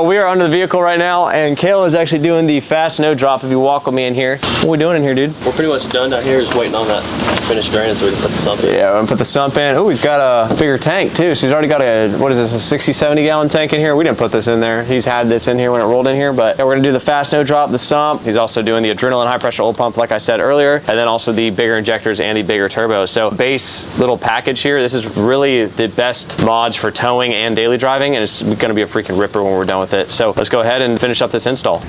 We are under the vehicle right now, and Kayla is actually doing the fast no drop if you walk with me in here. What are we doing in here, dude? We're pretty much done down here, just waiting on that finished drain so we can put the sump in. Yeah, we're gonna put the sump in. Oh, he's got a bigger tank too. So he's already got a, what is this, a 60, 70 gallon tank in here. We didn't put this in there. He's had this in here when it rolled in here, but yeah, we're gonna do the fast no drop, the sump. He's also doing the adrenaline high pressure oil pump, like I said earlier, and then also the bigger injectors and the bigger turbo. So base little package here. This is really the best mods for towing and daily driving, and it's gonna be a freaking ripper when we're done with it. So let's go ahead and finish up this install.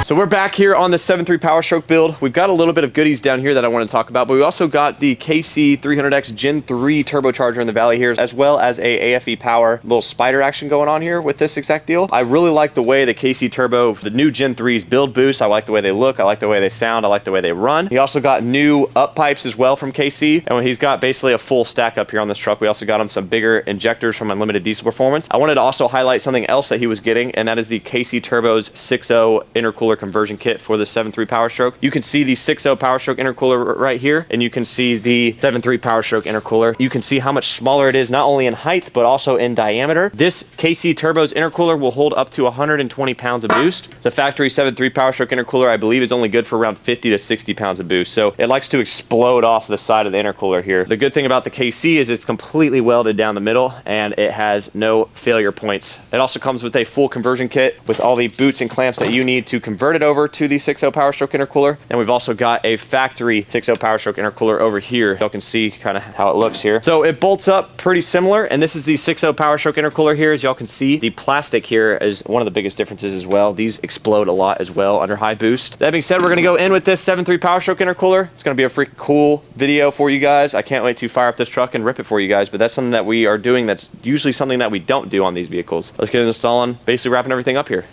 So we're back here on the 7.3 Powerstroke build. We've got a little bit of goodies down here that I want to talk about, but we also got the KC300X Gen 3 turbocharger in the valley here, as well as a AFE power little spider action going on here with this exact deal. I really like the way the KC Turbo, the new Gen 3s build boost. I like the way they look. I like the way they sound. I like the way they run. He also got new up pipes as well from KC, and he's got basically a full stack up here on this truck. We also got him some bigger injectors from Unlimited Diesel Performance. I wanted to also highlight something else that he was getting, and that is the KC Turbo's 6.0 intercooler conversion kit for the 7.3 Powerstroke. You can see the 6.0 Powerstroke intercooler right here, and you can see the 7.3 Powerstroke intercooler. You can see how much smaller it is, not only in height, but also in diameter. This KC Turbo's intercooler will hold up to 120 pounds of boost. The factory 7.3 Powerstroke intercooler, I believe, is only good for around 50 to 60 pounds of boost. So it likes to explode off the side of the intercooler here. The good thing about the KC is it's completely welded down the middle, and it has no failure points. It also comes with a full conversion kit with all the boots and clamps that you need to convert it over to the 6.0 Powerstroke intercooler. And we've also got a factory 6.0 Powerstroke intercooler over here. You can see kind of how it looks here. So it bolts up pretty similar, and this is the 6.0 Powerstroke intercooler here. As y'all can see, the plastic here is one of the biggest differences as well. These explode a lot as well under high boost. That being said, we're gonna go in with this 7.3 Powerstroke intercooler. It's gonna be a freaking cool video for you guys. I can't wait to fire up this truck and rip it for you guys, but that's something that we are doing that's usually something that we don't do on these vehicles. Let's get it installing, basically wrapping everything up here.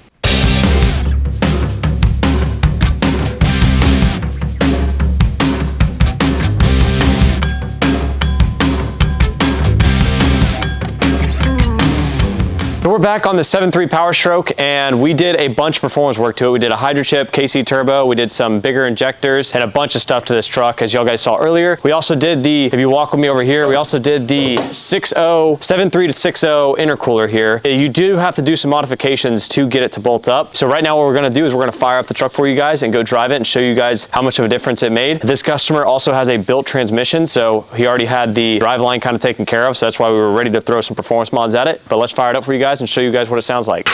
we're back on the 7.3 Powerstroke, and we did a bunch of performance work to it. We did a hydro chip, KC turbo, we did some bigger injectors, and a bunch of stuff to this truck, as y'all guys saw earlier. We also did the, if you walk with me over here, we also did the 7.3 to 6.0 intercooler here. You do have to do some modifications to get it to bolt up. So right now what we're gonna do is we're gonna fire up the truck for you guys and go drive it and show you guys how much of a difference it made. This customer also has a built transmission, so he already had the drive line kind of taken care of, so that's why we were ready to throw some performance mods at it. But let's fire it up for you guys and show you guys what it sounds like.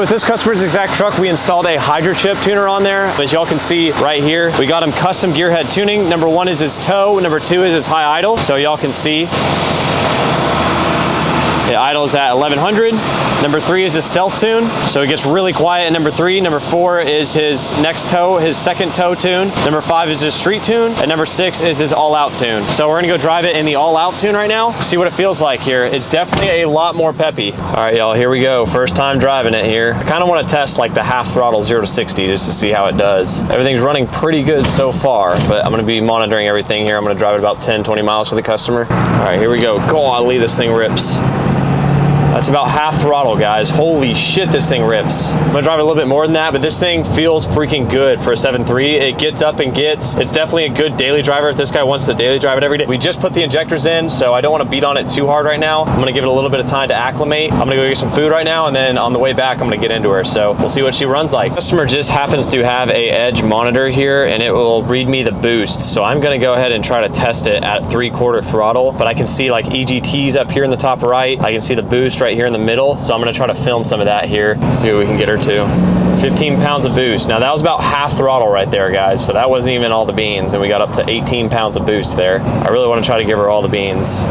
With this customer's exact truck, we installed a hydro chip tuner on there. As y'all can see right here, we got him custom gearhead tuning. Number one is his toe, number two is his high idle. So y'all can see the idle is at 1100. Number three is his stealth tune, so it gets really quiet at number three. Number four is his next toe, his second toe tune. Number five is his street tune, and number six is his all-out tune. So we're gonna go drive it in the all-out tune right now, see what it feels like here. It's definitely a lot more peppy. All right, y'all, here we go. First time driving it here. I kind of want to test like the half throttle 0 to 60 just to see how it does. Everything's running pretty good so far, but I'm gonna be monitoring everything here. I'm gonna drive it about 10, 20 miles for the customer. All right, here we go. Golly, this thing rips. That's about half throttle, guys. Holy shit, this thing rips. I'm gonna drive it a little bit more than that, but this thing feels freaking good for a 7.3. It gets up and gets. It's definitely a good daily driver if this guy wants to daily drive it every day. We just put the injectors in, so I don't want to beat on it too hard right now. I'm gonna give it a little bit of time to acclimate. I'm gonna go get some food right now, and then on the way back, I'm gonna get into her. So we'll see what she runs like. Customer just happens to have a Edge monitor here, and it will read me the boost. So I'm gonna go ahead and try to test it at 3/4 throttle, but I can see like EGTs up here in the top right. I can see the boost right here in the middle, so I'm gonna try to film some of that here, see what we can get her to. 15 pounds of boost. Now that was about half throttle right there, guys, so that wasn't even all the beans, and we got up to 18 pounds of boost there. I really want to try to give her all the beans.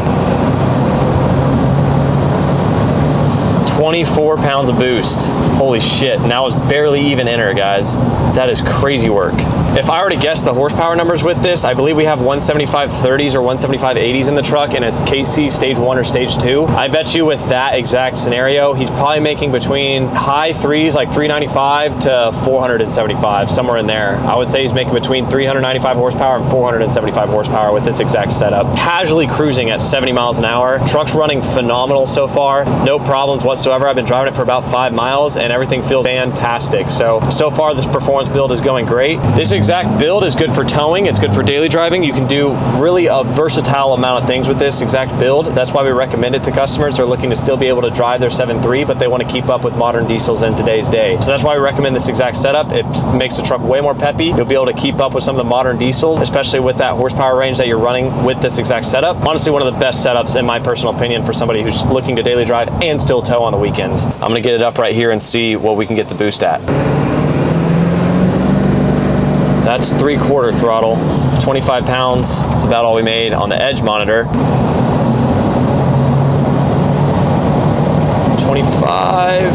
24 pounds of boost. Holy shit, and that was barely even in her, guys. That is crazy work. If I were to guess the horsepower numbers with this, I believe we have 175/30s or 175/80s in the truck, and it's KC stage 1 or stage 2. I bet you with that exact scenario, he's probably making between high threes, like 395 to 475, somewhere in there. I would say he's making between 395 horsepower and 475 horsepower with this exact setup. Casually cruising at 70 miles an hour. Truck's running phenomenal so far. No problems whatsoever. I've been driving it for about 5 miles and everything feels fantastic. So far this performance build is going great. This exact build is good for towing. It's good for daily driving. You can do really a versatile amount of things with this exact build. That's why we recommend it to customers. They're looking to still be able to drive their 7.3, but they want to keep up with modern diesels in today's day. So that's why we recommend this exact setup. It makes the truck way more peppy. You'll be able to keep up with some of the modern diesels, especially with that horsepower range that you're running with this exact setup. Honestly, one of the best setups in my personal opinion for somebody who's looking to daily drive and still tow on the weekends. I'm gonna get it up right here and see what we can get the boost at. That's 3/4 throttle, 25 pounds. That's about all we made on the Edge monitor. 25.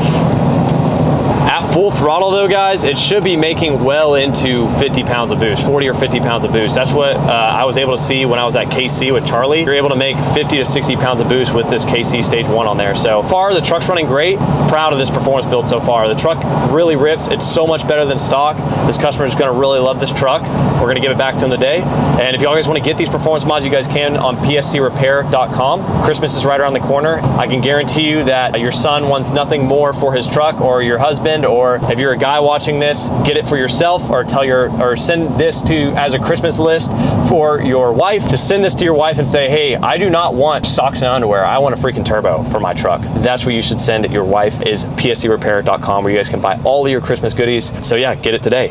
At full throttle though, guys, it should be making well into 50 pounds of boost, 40 or 50 pounds of boost. That's what I was able to see when I was at KC with Charlie. You're able to make 50 to 60 pounds of boost with this KC stage 1 on there. So far, the truck's running great. Proud of this performance build so far. The truck really rips. It's so much better than stock. This customer is gonna really love this truck. We're gonna give it back to him today. And if you guys wanna get these performance mods, you guys can on pscrepair.com. Christmas is right around the corner. I can guarantee you that your son wants nothing more for his truck, or your husband, or if you're a guy watching this, get it for yourself, or send this to as a Christmas list for your wife. Just send this to your wife and say, hey, I do not want socks and underwear. I want a freaking turbo for my truck. That's what you should send your wife, is pscrepair.com, where you guys can buy all of your Christmas goodies. So yeah, get it today.